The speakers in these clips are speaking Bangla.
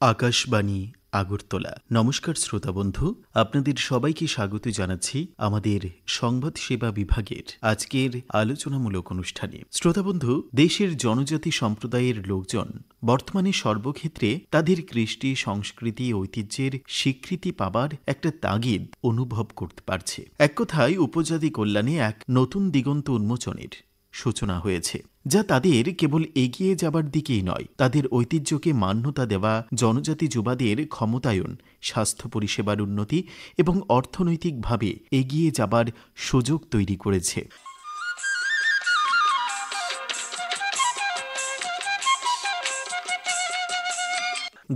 আকাশবাণী আগরতলা। নমস্কার শ্রোতা বন্ধু, আপনাদের সবাইকে স্বাগত জানাচ্ছি আমাদের সংবাদ সেবা বিভাগের আজকের আলোচনামূলক অনুষ্ঠানে। শ্রোতা বন্ধু, দেশের জনজাতি সম্প্রদায়ের লোকজন বর্তমানে সর্বক্ষেত্রে তাদের কৃষ্টি, সংস্কৃতি, ঐতিহ্যের স্বীকৃতি পাবার একটা তাগিদ অনুভব করতে পারছে। এক কথায় উপজাতি কল্যাণে এক নতুন দিগন্ত উন্মোচনের সূচনা হয়েছে, যা তাদের কেবল এগিয়ে যাবার দিকেই নয়, তাদের ঐতিহ্যকে মান্যতা দেওয়া, জনজাতি যুবাদের ক্ষমতায়ন, স্বাস্থ্য পরিষেবার উন্নতি এবং অর্থনৈতিকভাবে এগিয়ে যাবার সুযোগ তৈরি করেছে।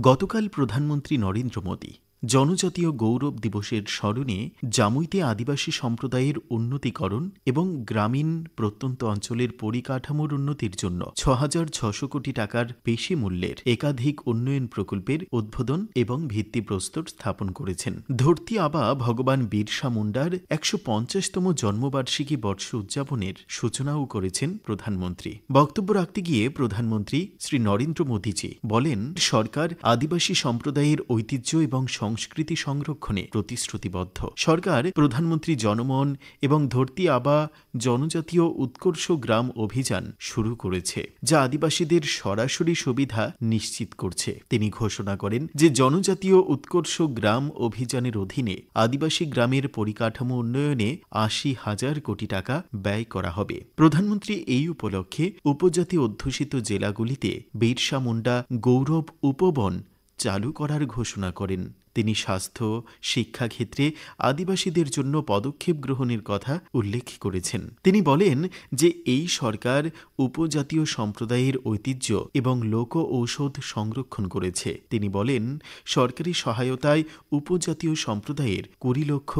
গতকাল প্রধানমন্ত্রী নরেন্দ্র মোদী জনজাতীয় গৌরব দিবসের স্মরণে জামুইতে আদিবাসী সম্প্রদায়ের উন্নতিকরণ এবং গ্রামীণ প্রত্যন্ত অঞ্চলের পরিকাঠামোর উন্নতির জন্য ৬,৬০০ কোটি টাকার বেশি মূল্যের একাধিক উন্নয়ন প্রকল্পের উদ্বোধন এবং ভিত্তিপ্রস্তর স্থাপন করেছেন। ধরতি আবা ভগবান বিরসা মুন্ডার ১৫০তম জন্মবার্ষিকী বর্ষ উদযাপনের সূচনাও করেছেন প্রধানমন্ত্রী। বক্তব্য রাখতে গিয়ে প্রধানমন্ত্রী শ্রী নরেন্দ্র মোদীজি বলেন, সরকার আদিবাসী সম্প্রদায়ের ঐতিহ্য এবং সংস্কৃতি সংরক্ষণে প্রতিশ্রুতিবদ্ধ। সরকার প্রধানমন্ত্রী জনমন এবং ধরতি আবা জনজাতীয় উৎকর্ষ গ্রাম অভিযান শুরু করেছে, যা আদিবাসীদের সরাসরি সুবিধা নিশ্চিত করছে। তিনি ঘোষণা করেন যে জনজাতীয় উৎকর্ষ গ্রাম অভিযানের অধীনে আদিবাসী গ্রামের পরিকাঠামো উন্নয়নে ৮০,০০০ কোটি টাকা ব্যয় করা হবে। প্রধানমন্ত্রী এই উপলক্ষে উপজাতি অধ্যুষিত জেলাগুলিতে বিরসা মুন্ডা গৌরব উপবন চালু করার ঘোষণা করেন। তিনি স্বাস্থ্য, শিক্ষা ক্ষেত্রে আদিবাসীদের জন্য পদক্ষেপ গ্রহণের কথা উল্লেখ করেছেন। তিনি বলেন যে এই সরকার উপজাতীয় সম্প্রদায়ের ঐতিহ্য এবং লোক ঔষধ সংরক্ষণ করেছে। তিনি বলেন, সরকারি সহায়তায় উপজাতীয় সম্প্রদায়ের ২০ লক্ষ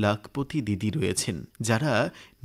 লাখপতি দিদি রয়েছেন, যারা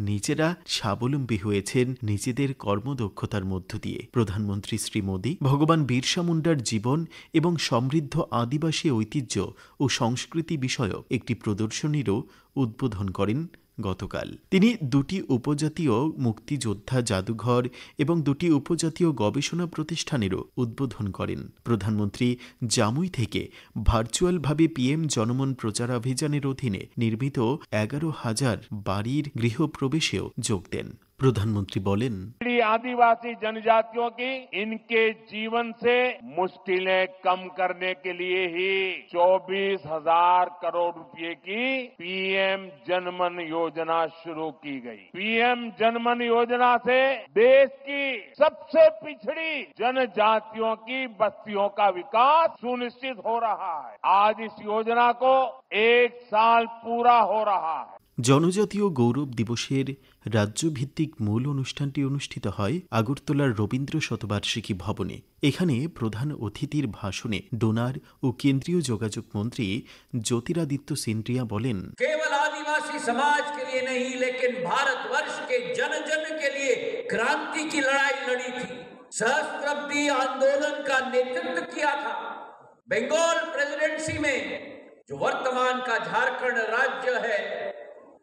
নিজেরা স্বাবলম্বী হয়েছেন নিজেদের কর্মদক্ষতার মধ্য দিয়ে। প্রধানমন্ত্রী শ্রী মোদী ভগবান বিরসা মুন্ডার জীবন এবং সমৃদ্ধ আদিবাসী ঐতিহ্য ও সংস্কৃতি বিষয়ক একটি প্রদর্শনীরও উদ্বোধন করেন গতকাল। তিনি ২টি উপজাতীয় মুক্তিযোদ্ধা জাদুঘর এবং ২টি উপজাতীয় গবেষণা প্রতিষ্ঠানেরও উদ্বোধন করেন। প্রধানমন্ত্রী জামুই থেকে ভার্চুয়ালভাবে পিএম জনমন প্রচারাভিযানের অধীনে নির্মিত ১১,০০০ বাড়ির গৃহপ্রবেশেও যোগ দেন। প্রধানমন্ত্রী বলেন, आदिवासी जनजातियों की इनके जीवन से मुश्किलें कम करने के लिए ही 24,000 करोड़ रुपए की पीएम जनमन योजना शुरू की गई। पीएम जनमन योजना से देश की सबसे पिछड़ी जनजातियों की बस्तियों का विकास सुनिश्चित हो रहा है। आज इस योजना को 1 साल पूरा हो रहा है। জনজাতীয় গৌরব দিবসের রাজ্যভিত্তিক মূল অনুষ্ঠানটি অনুষ্ঠিত হয় আগরতলার রবীন্দ্র শতবার্ষিকী ভবনে। এখানে প্রধান অতিথির ভাষণে ডোনার ও কেন্দ্রীয় যোগাযোগ মন্ত্রী জ্যোতিরাদিত্য সিন্ধিয়া বলেন, केवल आदिवासी समाज के लिए नहीं, लेकिन भारतवर्ष के जन जन के लिए क्रांति की लड़ाई लड़ी थी। सहस्त्राब्दी आंदोलन का नेतृत्व किया था। बंगाल प्रेसिडेंसी में जो वर्तमान का झारखंड राज्य है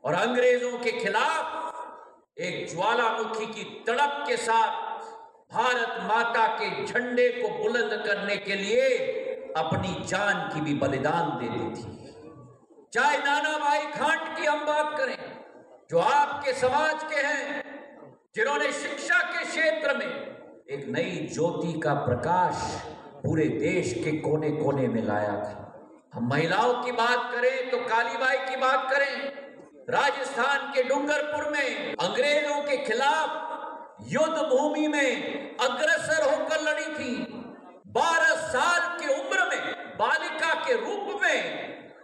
और अंग्रेजों के खिलाफ एक ज्वालामुखी की तड़प के साथ भारत माता के झंडे को बुलंद करने के लिए अपनी जान की भी बलिदान दे दी थी। चाहे नाना भाई खांट की हम बात करें, जो आपके समाज के हैं, जिन्होंने शिक्षा के क्षेत्र में एक नई ज्योति का प्रकाश पूरे देश के कोने कोने में लाया था। हम महिलाओं की बात करें तो कालीबाई की बात करें, राजस्थान के डूंगरपुर में अंग्रेजों के खिलाफ युद्ध भूमि में अग्रसर होकर लड़ी थी। 12 साल की उम्र में बालिका के रूप में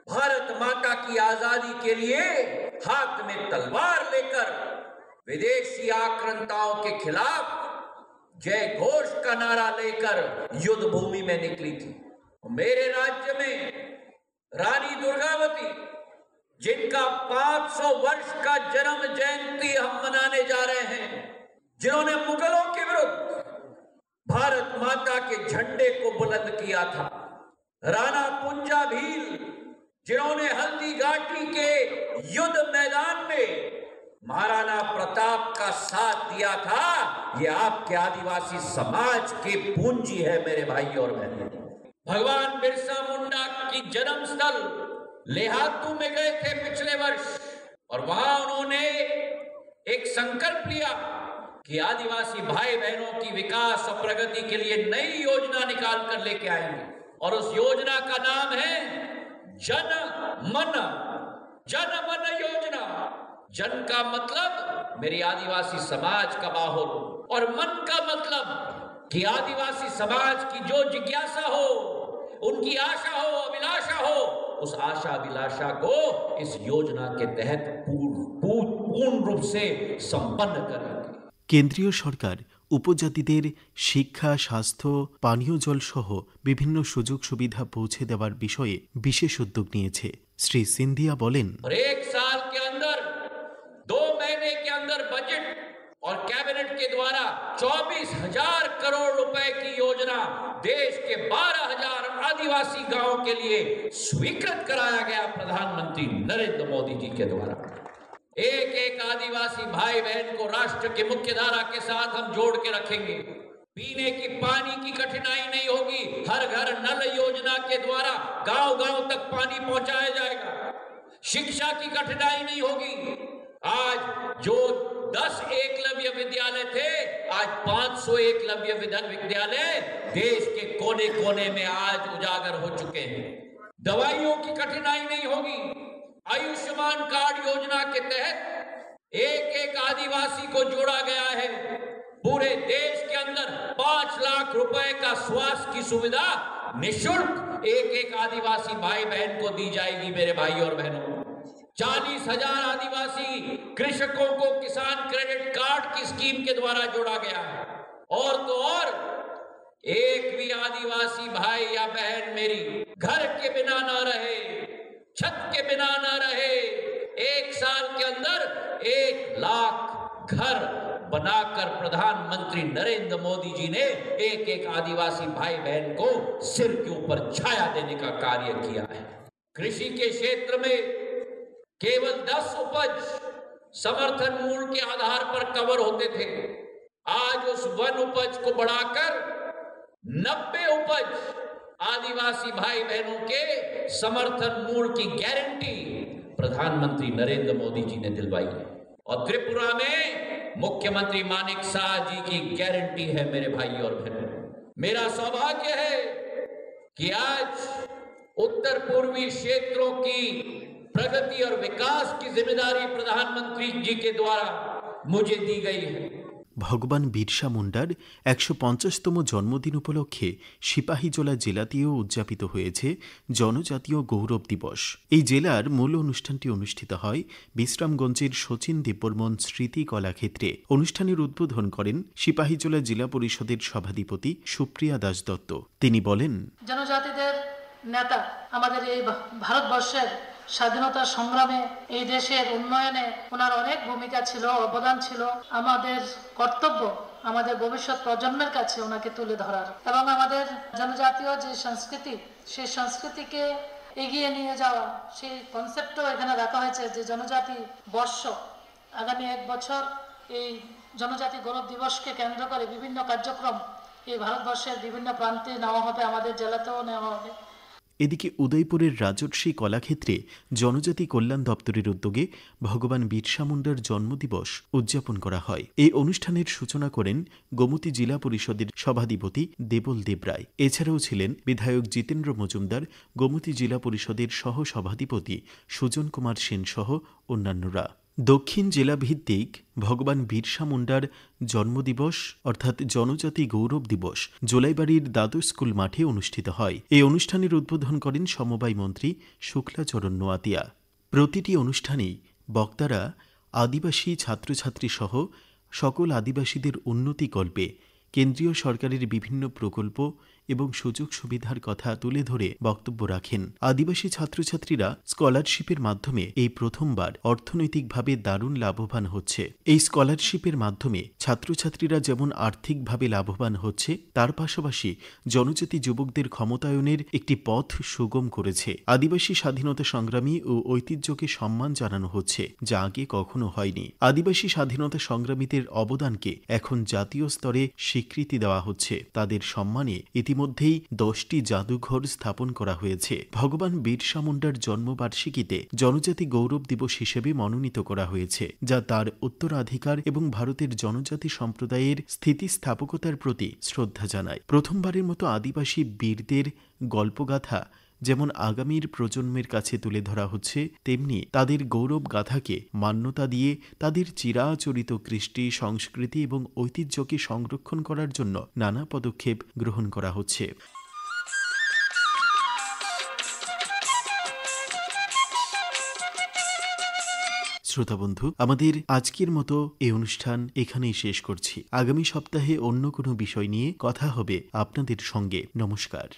भारत माता की आजादी के लिए हाथ में तलवार लेकर विदेशी आक्रांताओं के खिलाफ जय घोष का नारा लेकर युद्ध भूमि में निकली थी। मेरे राज्य में रानी दुर्गावती, जिनका 500 वर्ष का जन्म जयंती हम मनाने जा रहे हैं, जिन्होंने मुगलों के विरुद्ध भारत माता के झंडे को बुलंद किया था। राणा कुंजा भील, जिन्होंने हल्दी घाटी के युद्ध मैदान में महाराणा प्रताप का साथ दिया था, ये आपके आदिवासी समाज की पूंजी है मेरे भाई और बहनों। भगवान बिरसा मुंडा की जन्म स्थल लेहातू में गए थे पिछले वर्ष और वहां उन्होंने एक संकल्प लिया कि आदिवासी भाई बहनों की विकास और प्रगति के लिए नई योजना निकाल कर लेके आएंगे और उस योजना का नाम है जन मन योजना। जन का मतलब मेरी आदिवासी समाज का माहौल और मन का मतलब कि आदिवासी समाज की जो जिज्ञासा हो, उनकी आशा हो, अभिलाषा हो, उस आशा अभिलाषा को इस योजना के तहत पूर्ण रूप से संपन्न करेंगे। কেন্দ্রীয় সরকার উপজাতিদের শিক্ষা, স্বাস্থ্য, পানীয় জল সহ বিভিন্ন সুযোগ সুবিধা পৌঁছে দেওয়ার বিষয়ে বিশেষ উদ্যোগ নিয়েছে। শ্রী সিন্ধিয়া বলেন, एक साल के अंदर 2 महीने के अंदर बजट और कैबिनेट के द्वारा 24,000 करोड़ रुपए की योजना देश के 12,000 आदिवासी गांवों के लिए स्वीकृत कराया गया प्रधानमंत्री नरेंद्र मोदी जी के द्वारा। एक एक आदिवासी भाई बहन को राष्ट्र के मुख्य धारा के साथ हम जोड़ के रखेंगे। पीने की पानी की कठिनाई नहीं होगी। हर घर नल योजना के द्वारा गांव-गांव तक पानी पहुंचाया जाएगा। शिक्षा की कठिनाई नहीं होगी। आज जो 10 एकलव्य विद्यालय थे, आज 500 एकलव्य विद्यालय देश के कोने कोने में आज उजागर हो चुके हैं। दवाइयों की कठिनाई नहीं होगी। आयुष्मान कार्ड योजना के तहत एक एक आदिवासी को जोड़ा गया है। पूरे देश के अंदर 5 लाख रुपए का स्वास्थ्य की सुविधा निःशुल्क एक एक आदिवासी भाई बहन को दी जाएगी। मेरे भाई और बहनों, 40,000 आदिवासी कृषकों को किसान क्रेडिट कार्ड की स्कीम के द्वारा जोड़ा गया है। और तो और एक भी आदिवासी भाई या बहन मेरी घर के बिना ना रहे, छत के बिना न रहे। 1 साल के अंदर 1 लाख घर बनाकर प्रधानमंत्री नरेंद्र मोदी जी ने एक एक आदिवासी भाई बहन को सिर के ऊपर छाया देने का कार्य किया है। कृषि के क्षेत्र में केवल 10 उपज समर्थन मूल्य के आधार पर कवर होते थे। आज उस 1 उपज को बढ़ाकर 90 उपज आदिवासी भाई बहनों के समर्थन मूल्य की गारंटी प्रधानमंत्री नरेंद्र मोदी जी ने दिलवाई है। और त्रिपुरा में मुख्यमंत्री मानिक शाह जी की गारंटी है। मेरे भाई और बहनों, मेरा सौभाग्य है कि आज उत्तर पूर्वी क्षेत्रों की प्रगति और विकास की जिम्मेदारी प्रधानमंत्री जी के द्वारा मुझे दी गई है। ভগবান বিরসা মুন্ডার ১৫০তম জন্মদিন উপলক্ষে সিপাহীজলা জেলাতেও উদযাপিত হয়েছে জনজাতীয় গৌরব দিবস। এই জেলার মূল অনুষ্ঠানটি অনুষ্ঠিত হয় বিশ্রামগঞ্জের শচীন দেববর্মন স্মৃতি কলাক্ষেত্রে। অনুষ্ঠানের উদ্বোধন করেন সিপাহীজলা জেলা পরিষদের সভাধিপতি সুপ্রিয়া দাস দত্ত। তিনি বলেন, জনজাতিদের নেতা আমাদের এই ভারতবর্ষের স্বাধীনতা সংগ্রামে, এই দেশের উন্নয়নে ওনার অনেক ভূমিকা ছিল, অবদান ছিল। আমাদের কর্তব্য আমাদের ভবিষ্যৎ প্রজন্মের কাছে ওনাকে তুলে ধরার এবং আমাদের জনজাতীয় যে সংস্কৃতি, সেই সংস্কৃতিকে এগিয়ে নিয়ে যাওয়া, সেই কনসেপ্টও এখানে রাখা হয়েছে যে জনজাতি বর্ষ। আগামী 1 বছর এই জনজাতি গৌরব দিবসকে কেন্দ্র করে বিভিন্ন কার্যক্রম এই ভারতবর্ষের বিভিন্ন প্রান্তে নেওয়া হবে, আমাদের জেলাতেও নেওয়া হবে। এদিকে উদয়পুরের রাজর্ষি কলাক্ষেত্রে জনজাতি কল্যাণ দপ্তরের উদ্যোগে ভগবান বিরসা মুন্ডার জন্মদিবস উদযাপন করা হয়। এই অনুষ্ঠানের সূচনা করেন গোমতী জেলা পরিষদের সভাধিপতি দেবল দেবরায়। এছাড়াও ছিলেন বিধায়ক জিতেন্দ্র মজুমদার, গোমতী জেলা পরিষদের সহ সভাধিপতি সুজন কুমার সেন সহ অন্যান্যরা। দক্ষিণ জেলা ভিত্তিক ভগবান বিরসা মুন্ডার জন্মদিবস অর্থাৎ জনজাতি গৌরব দিবস জোলাইবাড়ির দ্বাদশ স্কুল মাঠে অনুষ্ঠিত হয়। এই অনুষ্ঠানের উদ্বোধন করেন সমবায় মন্ত্রী শুক্লাচরণ নোয়াতিয়া। প্রতিটি অনুষ্ঠানেই বক্তারা আদিবাসী ছাত্রছাত্রী সহ সকল আদিবাসীদের উন্নতিকল্পে কেন্দ্রীয় সরকারের বিভিন্ন প্রকল্প এবং সুযোগ সুবিধার কথা তুলে ধরে বক্তব্য রাখেন। আদিবাসী ছাত্রছাত্রীরা স্কলারশিপের মাধ্যমে এই প্রথমবার অর্থনৈতিকভাবে দারুণ লাভবান হচ্ছে। এই স্কলারশিপের মাধ্যমে ছাত্রছাত্রীরা যেমন আর্থিকভাবে লাভবান হচ্ছে, তার পাশাপাশি জনজাতি যুবকদের ক্ষমতায়নের একটি পথ সুগম করেছে। আদিবাসী স্বাধীনতা সংগ্রামী ও ঐতিহ্যকে সম্মান জানানো হচ্ছে, যা আগে কখনো হয়নি। আদিবাসী স্বাধীনতা সংগ্রামীদের অবদানকে এখন জাতীয় স্তরে স্বীকৃতি দেওয়া হচ্ছে। তাদের সম্মানে ইতিমধ্যে ইতিমধ্যেই 10টি জাদুঘর স্থাপন করা হয়েছে। ভগবান বিরসা মুন্ডার জন্মবার্ষিকীতে জনজাতি গৌরব দিবস হিসেবে মনোনীত করা হয়েছে, যা তার উত্তরাধিকার এবং ভারতের জনজাতি সম্প্রদায়ের স্থিতিস্থাপকতার প্রতি শ্রদ্ধা জানায়। প্রথমবারের মতো আদিবাসী বীরদের গল্পগাথা যেমন আগামীর প্রজন্মের কাছে তুলে ধরা হচ্ছে, তেমনি তাদের গৌরব গাথাকে মান্যতা দিয়ে তাদের চিরাচরিত কৃষ্টি, সংস্কৃতি এবং ঐতিহ্যকে সংরক্ষণ করার জন্য নানা পদক্ষেপ গ্রহণ করা হচ্ছে। শ্রোতা বন্ধু, আমাদের আজকের মতো এই অনুষ্ঠান এখানেই শেষ করছি। আগামী সপ্তাহে অন্য কোনো বিষয় নিয়ে কথা হবে আপনাদের সঙ্গে। নমস্কার।